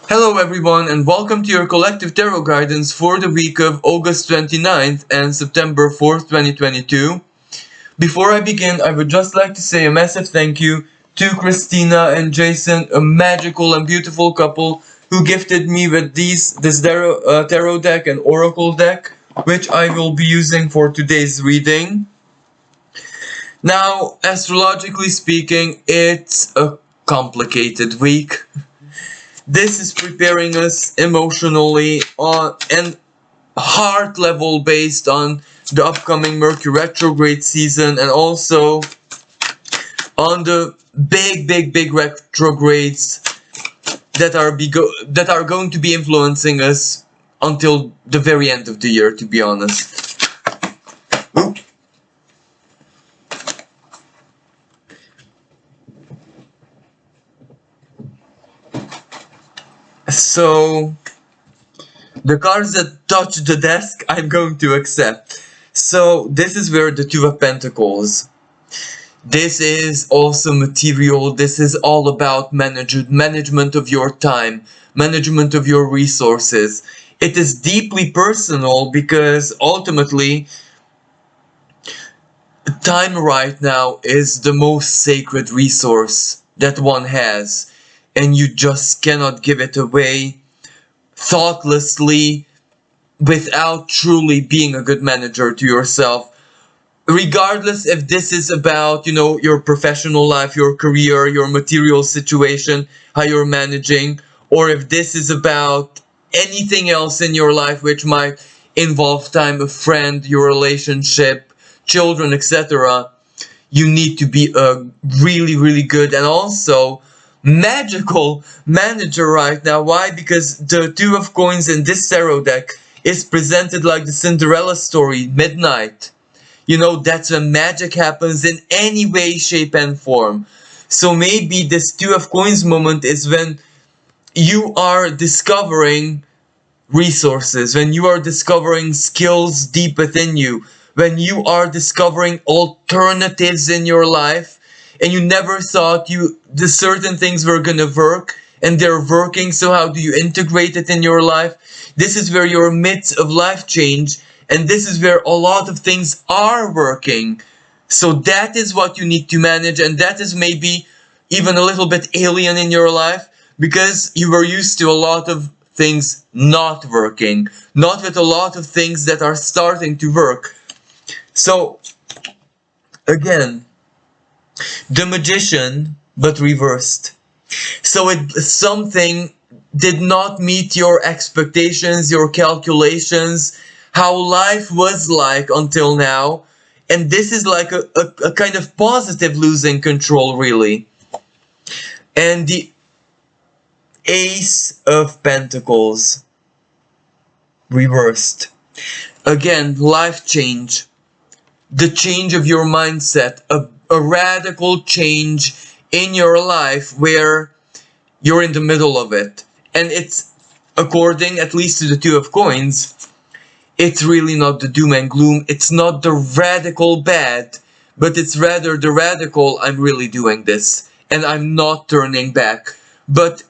Hello everyone and welcome to your collective tarot guidance for the week of August 29th and September 4th, 2022. Before I begin, I would just like to say a massive thank you to Christina and Jason, a magical and beautiful couple who gifted me with this tarot deck and oracle deck, which I will be using for today's reading. Now, astrologically speaking, it's a complicated week. This is preparing us emotionally and heart level based on the upcoming Mercury retrograde season and also on the big retrogrades that are going to be influencing us until the very end of the year, to be honest. Oop. So the cards that touch the desk, I'm going to accept. So this is where the Two of Pentacles. This is also material. This is all about management of your time, management of your resources. It is deeply personal because ultimately, time right now is the most sacred resource that one has. And you just cannot give it away thoughtlessly without truly being a good manager to yourself. Regardless if this is about, your professional life, your career, your material situation, how you're managing, or if this is about anything else in your life which might involve time, a friend, your relationship, children, etc. You need to be a really good and also magical manager right now. Why? Because the Two of Coins in this tarot deck is presented like the Cinderella story, midnight. That's when magic happens in any way, shape, and form. So maybe this Two of Coins moment is when you are discovering resources, when you are discovering skills deep within you, when you are discovering alternatives in your life, and you never thought the certain things were gonna work, and they're working, so how do you integrate it in your life? This is where you're midst of life change, and this is where a lot of things are working. So that is what you need to manage, and that is maybe even a little bit alien in your life, because you were used to a lot of things not working, not with a lot of things that are starting to work. So, again, the Magician, but reversed. So something did not meet your expectations, your calculations, how life was like until now. And this is like a kind of positive losing control, really. And the Ace of Pentacles, reversed. Again, life change. The change of your mindset, a radical change in your life where you're in the middle of it. And it's, according at least to the Two of Coins, it's really not the doom and gloom. It's not the radical bad, but it's rather the radical, I'm really doing this and I'm not turning back. But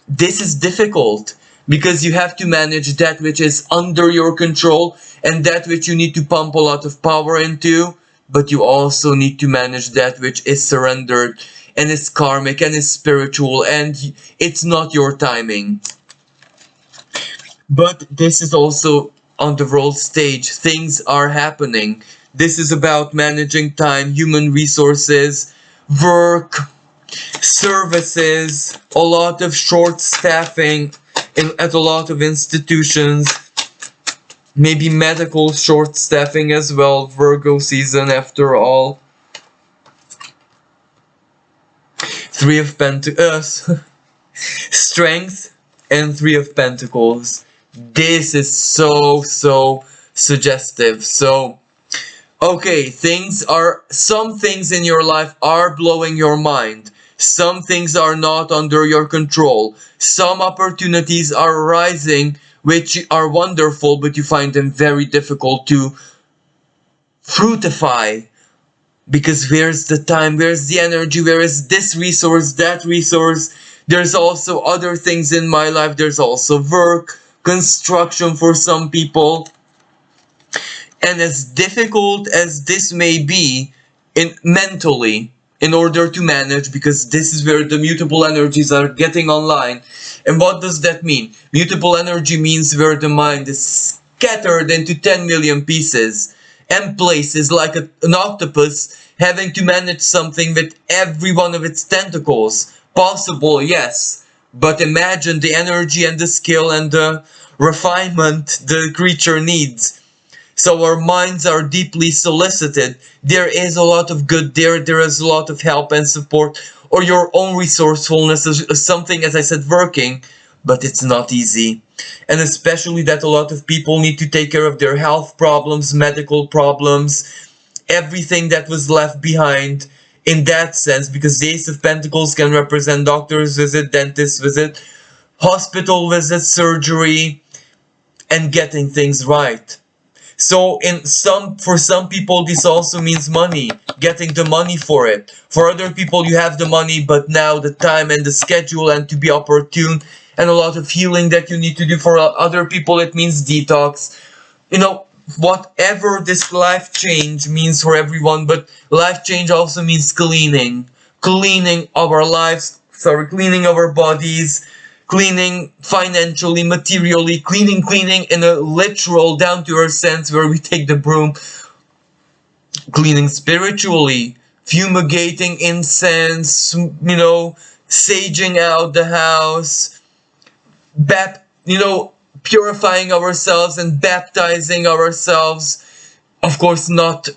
this is difficult because you have to manage that which is under your control and that which you need to pump a lot of power into, but you also need to manage that which is surrendered and is karmic and is spiritual and it's not your timing. But this is also on the world stage. Things are happening. This is about managing time, human resources, work, services, a lot of short staffing at a lot of institutions, maybe medical short staffing as well, Virgo season after all. Three of Pentacles, Strength and Three of Pentacles. This is so suggestive. So, okay, some things in your life are blowing your mind. Some things are not under your control. Some opportunities are arising which are wonderful, but you find them very difficult to fruitify. Because where's the time, where's the energy, where is this resource, that resource? There's also other things in my life. There's also work, construction for some people. And as difficult as this may be in mentally, in order to manage, because this is where the mutable energies are getting online. And what does that mean? Mutable energy means where the mind is scattered into 10 million pieces and places like an octopus having to manage something with every one of its tentacles. Possible, yes, but imagine the energy and the skill and the refinement the creature needs. So our minds are deeply solicited. There is a lot of good there. There is a lot of help and support, or your own resourcefulness is something, as I said, working, but it's not easy. And especially that a lot of people need to take care of their health problems, medical problems, everything that was left behind in that sense, because the Ace of Pentacles can represent doctor's visit, dentist visit, hospital visit, surgery, and getting things right. So for some people this also means money, getting the money for it. For other people you have the money, but now the time and the schedule and to be opportune and a lot of healing that you need to do. For other people it means detox. You know, whatever this life change means for everyone, but life change also means cleaning. Cleaning our lives, cleaning our bodies, cleaning financially, materially, cleaning in a literal, down to earth sense where we take the broom, cleaning spiritually, fumigating incense, saging out the house, purifying ourselves and baptizing ourselves. Of course, not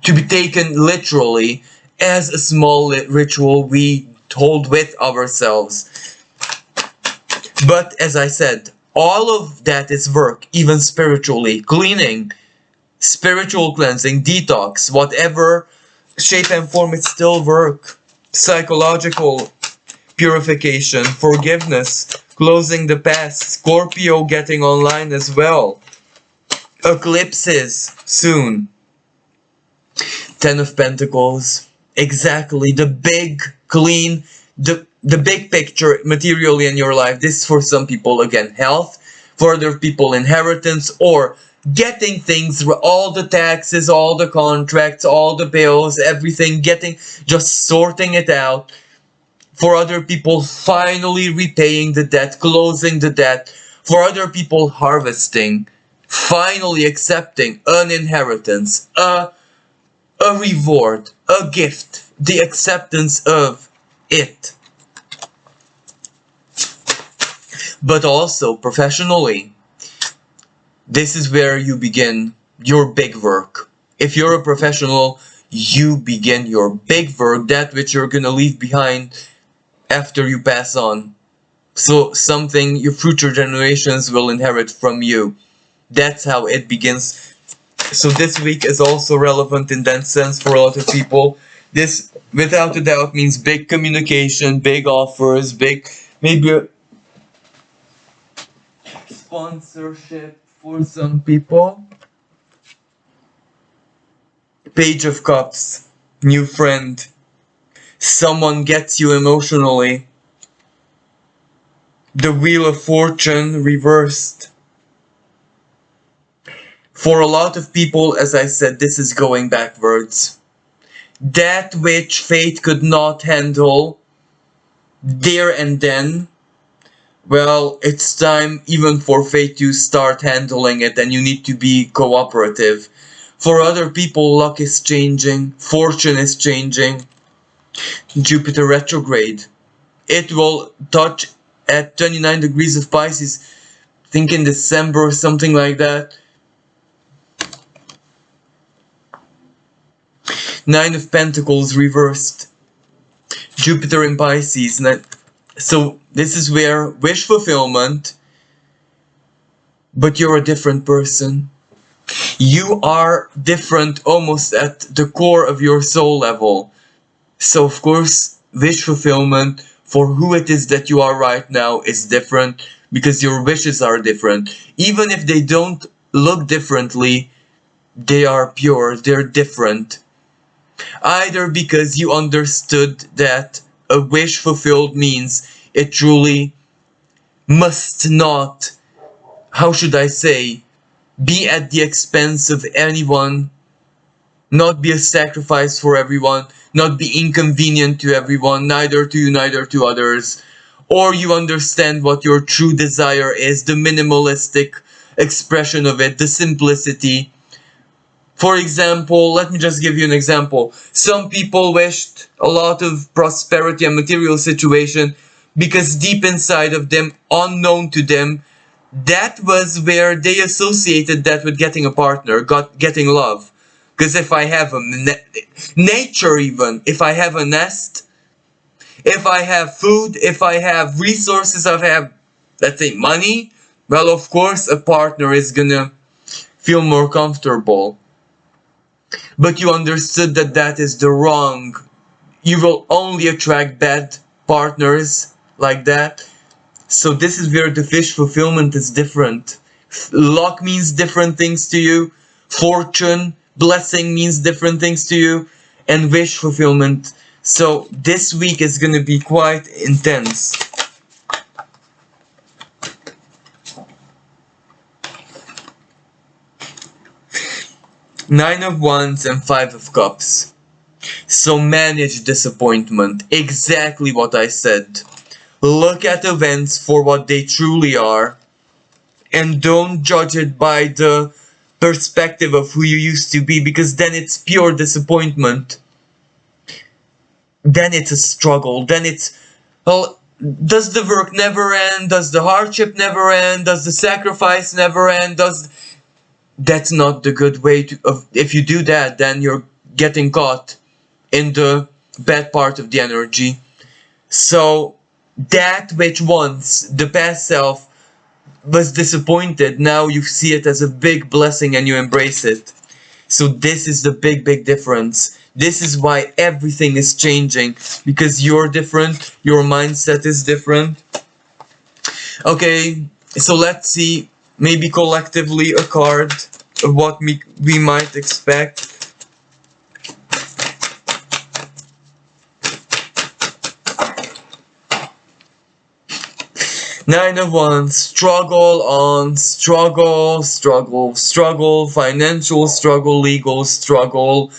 to be taken literally, as a small ritual we hold with ourselves. But as I said, all of that is work, even spiritually. Cleaning, spiritual cleansing, detox, whatever shape and form, it's still work. Psychological purification, forgiveness, closing the past, Scorpio getting online as well. Eclipses soon. Ten of Pentacles. Exactly, the big, clean, the big picture materially in your life. This is for some people, again, health. For other people, inheritance, or getting things, all the taxes, all the contracts, all the bills, everything, just sorting it out. For other people, finally repaying the debt, closing the debt. For other people, harvesting, finally accepting an inheritance, a reward, a gift, the acceptance of it. But also professionally, this is where you begin your big work. If you're a professional, you begin your big work, that which you're gonna leave behind after you pass on. So something your future generations will inherit from you. That's how it begins. So this week is also relevant in that sense for a lot of people. This, without a doubt, means big communication, big offers, maybe a sponsorship for some people. Page of Cups, new friend. Someone gets you emotionally. The Wheel of Fortune reversed. For a lot of people, as I said, this is going backwards. That which fate could not handle there and then, well, it's time even for fate to start handling it, and you need to be cooperative. For other people, luck is changing, fortune is changing. Jupiter retrograde. It will touch at 29 degrees of Pisces, I think in December or something like that. Nine of Pentacles reversed. Jupiter in Pisces. So this is where wish fulfillment, but you're a different person. You are different almost at the core of your soul level. So of course, wish fulfillment for who it is that you are right now is different, because your wishes are different. Even if they don't look differently, they are pure, they're different. Either because you understood that a wish fulfilled means it truly must not, how should I say, be at the expense of anyone, not be a sacrifice for everyone, not be inconvenient to everyone, neither to you, neither to others. Or you understand what your true desire is, the minimalistic expression of it, the simplicity. For example, let me just give you an example. Some people wished a lot of prosperity and material situation because deep inside of them, unknown to them, that was where they associated that with getting a partner, getting love. Because if I have a nature, even if I have a nest, if I have food, if I have resources, I have, let's say, money, well, of course, a partner is gonna feel more comfortable. But you understood that that is the wrong. You will only attract bad partners like that. So this is where the wish fulfillment is different. Luck means different things to you. Fortune, blessing means different things to you. And wish fulfillment. So this week is going to be quite intense. Nine of Wands and Five of Cups. So manage disappointment. Exactly what I said. Look at events for what they truly are. And don't judge it by the perspective of who you used to be, because then it's pure disappointment. Then it's a struggle. Then it's, well, does the work never end? Does the hardship never end? Does the sacrifice never end? That's not the good way to, if you do that, then you're getting caught in the bad part of the energy. So that which once the past self was disappointed, now you see it as a big blessing and you embrace it. So this is the big difference. This is why everything is changing, because you're different, your mindset is different. Okay, so let's see, maybe collectively a card of what we might expect. Nine of Wands, struggle on, struggle, financial struggle, legal struggle,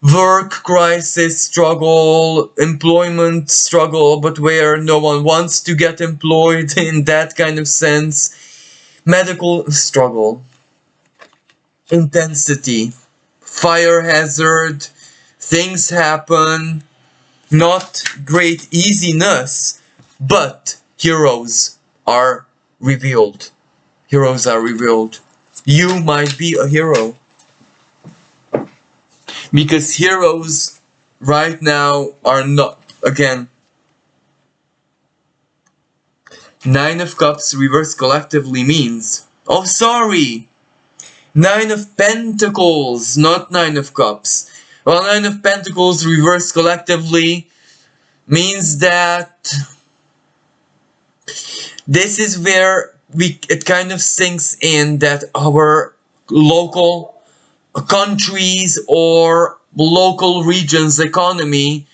work crisis struggle, employment struggle, but where no one wants to get employed in that kind of sense, medical struggle, intensity, fire hazard, things happen, not great easiness, but heroes are revealed. Heroes are revealed. You might be a hero. Because heroes right now are not, again, Nine of Cups reversed collectively means, oh sorry, Nine of Pentacles, not Nine of Cups. Well, Nine of Pentacles reversed collectively means that this is where it kind of sinks in that our local countries or local regions economy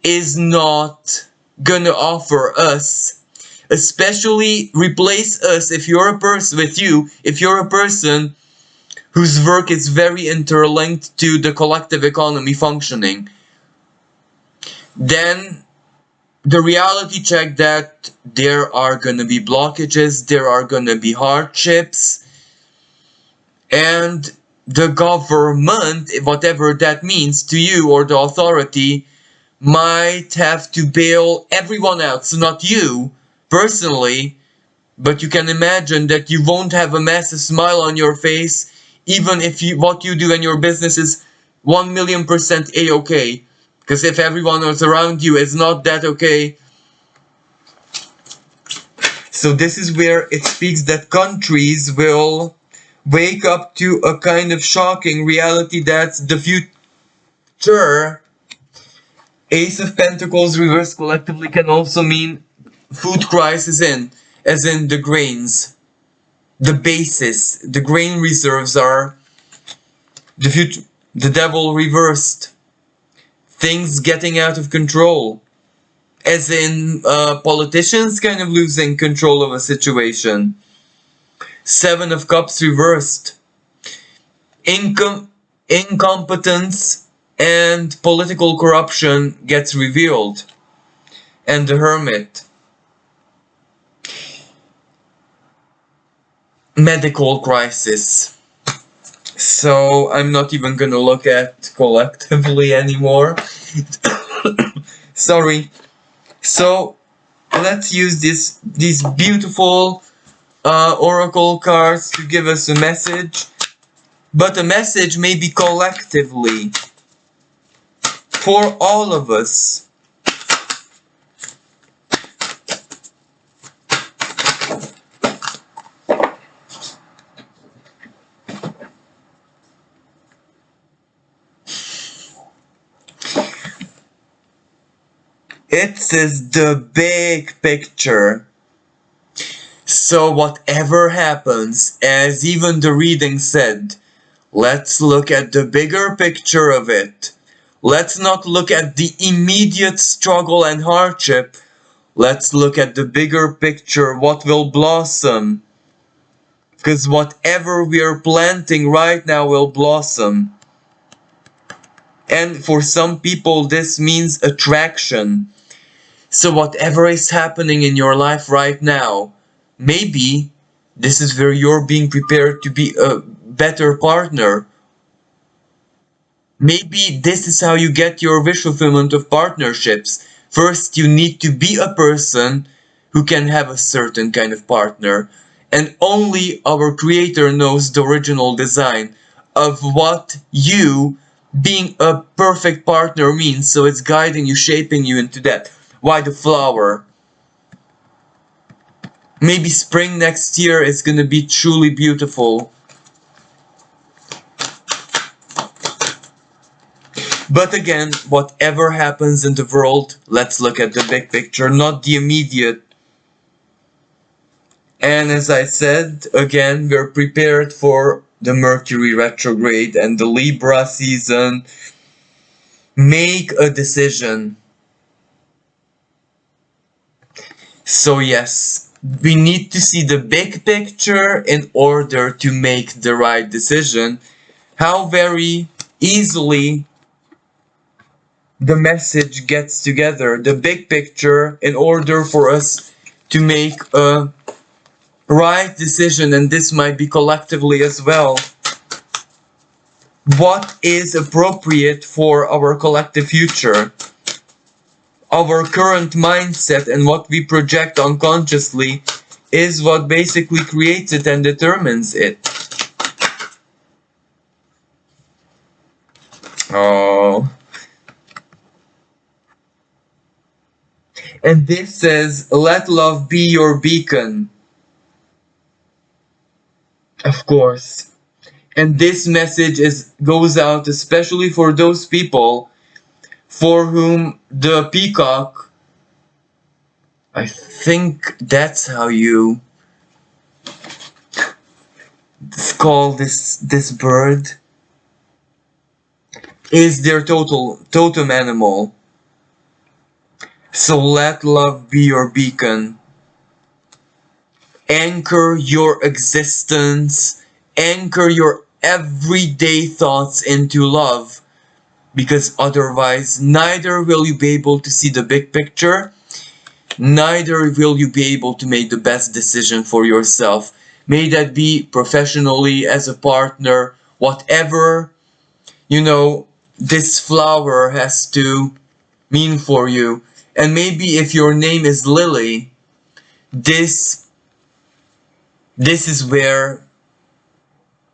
is not gonna offer us, especially replace us if you're a person if you're a person whose work is very interlinked to the collective economy functioning, then the reality check that there are going to be blockages, there are going to be hardships, and the government, whatever that means to you, or the authority, might have to bail everyone out. So not you personally, but you can imagine that you won't have a massive smile on your face, even if what you do in your business is 1,000,000% a-okay. Because if everyone else around you is not that okay. So this is where it speaks that countries will wake up to a kind of shocking reality that's the future. Ace of Pentacles reversed collectively can also mean food crisis as in the grains. The basis, the grain reserves are the future. The devil reversed. Things getting out of control. as in politicians kind of losing control of a situation. Seven of Cups reversed. Incompetence and political corruption gets revealed. And the Hermit. Medical crisis. So I'm not even gonna look at collectively anymore. Sorry. So let's use these beautiful oracle cards to give us a message. But a message may be collectively for all of us. It says the big picture. So whatever happens, as even the reading said, let's look at the bigger picture of it. Let's not look at the immediate struggle and hardship. Let's look at the bigger picture, what will blossom. Because whatever we are planting right now will blossom. And for some people this means attraction. So whatever is happening in your life right now, maybe this is where you're being prepared to be a better partner. Maybe this is how you get your wish fulfillment of partnerships. First, you need to be a person who can have a certain kind of partner. And only our Creator knows the original design of what you being a perfect partner means. So it's guiding you, shaping you into that. Why the flower? Maybe spring next year is gonna be truly beautiful. But again, whatever happens in the world, let's look at the big picture, not the immediate. And as I said, again, we're prepared for the Mercury retrograde and the Libra season. Make a decision. So yes, we need to see the big picture in order to make the right decision. How very easily the message gets together, the big picture, in order for us to make a right decision, and this might be collectively as well. What is appropriate for our collective future? Our current mindset and what we project unconsciously is what basically creates it and determines it. Oh. And this says, let love be your beacon. Of course. And this message goes out especially for those people for whom the peacock, I think that's how you call this bird, is their totem animal. So let love be your beacon. Anchor your existence, anchor your everyday thoughts into love, because otherwise neither will you be able to see the big picture, neither will you be able to make the best decision for yourself. May that be professionally, as a partner, whatever, this flower has to mean for you. And maybe if your name is Lily, this is where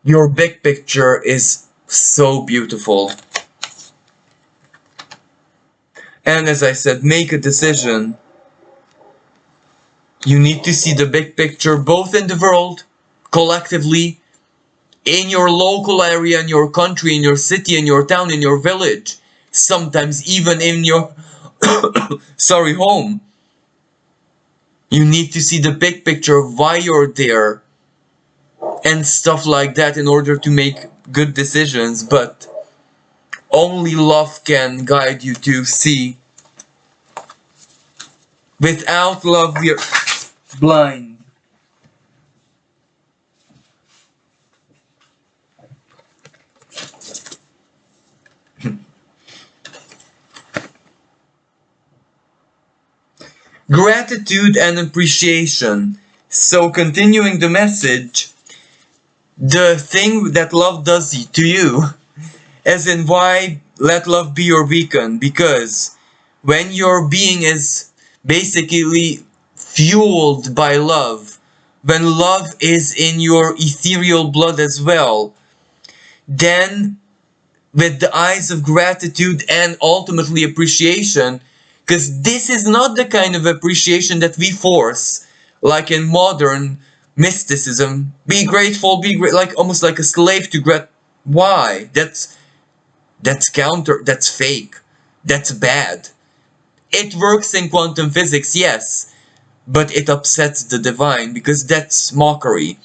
your big picture is so beautiful. And as I said, make a decision. You need to see the big picture both in the world, collectively, in your local area, in your country, in your city, in your town, in your village, sometimes even in your home. You need to see the big picture of why you're there and stuff like that in order to make good decisions, but only love can guide you to see Without love, we are blind. Gratitude and appreciation. So, continuing the message, the thing that love does to you, as in why let love be your beacon, because when your being is basically fueled by love, when love is in your ethereal blood as well, then with the eyes of gratitude and ultimately appreciation, because this is not the kind of appreciation that we force, like in modern mysticism. Be grateful, be great, like almost like a slave to grat. Why? That's counter. That's fake. That's bad. It works in quantum physics, yes, but it upsets the divine because that's mockery.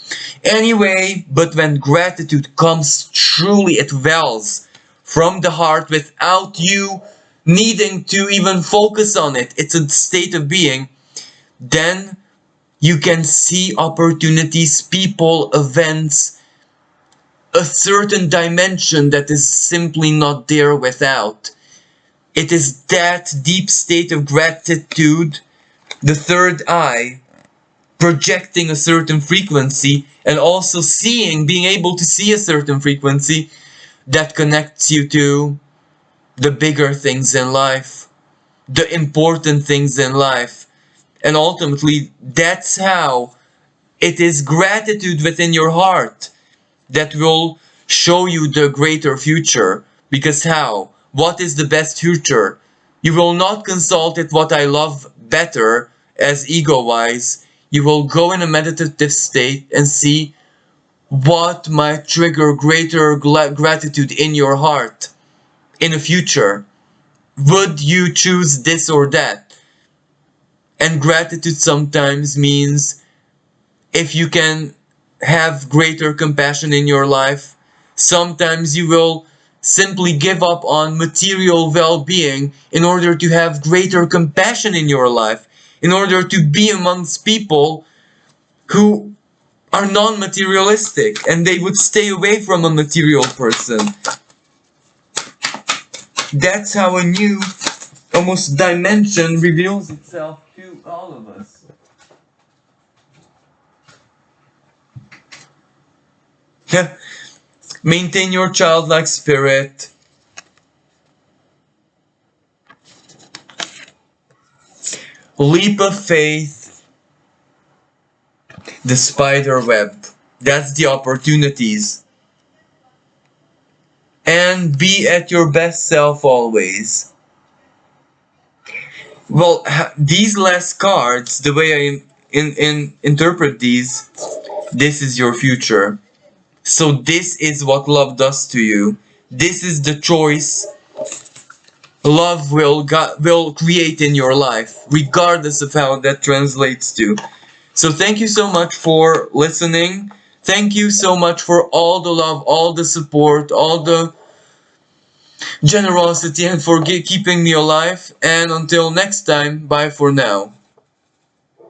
Anyway, but when gratitude comes truly, it wells from the heart without you needing to even focus on it. It's a state of being. Then you can see opportunities, people, events, a certain dimension that is simply not there without. It is that deep state of gratitude, the third eye, projecting a certain frequency and also seeing, being able to see a certain frequency that connects you to the bigger things in life, the important things in life. And ultimately, that's how it is gratitude within your heart that will show you the greater future. Because how? What is the best future? You will not consult it what I love better as ego-wise. You will go in a meditative state and see what might trigger greater gratitude in your heart in the future. Would you choose this or that? And gratitude sometimes means if you can have greater compassion in your life, sometimes you will simply give up on material well-being in order to have greater compassion in your life, in order to be amongst people who are non-materialistic and they would stay away from a material person. That's how a new, almost dimension reveals itself to all of us. Maintain your childlike spirit. Leap of faith. The spider web. That's the opportunities. And be at your best self always. Well, these last cards, the way I interpret these, this is your future. So this is what love does to you. This is the choice love will create in your life, regardless of how that translates to. So thank you so much for listening. Thank you so much for all the love, all the support, all the generosity, and for keeping me alive. And until next time, bye for now.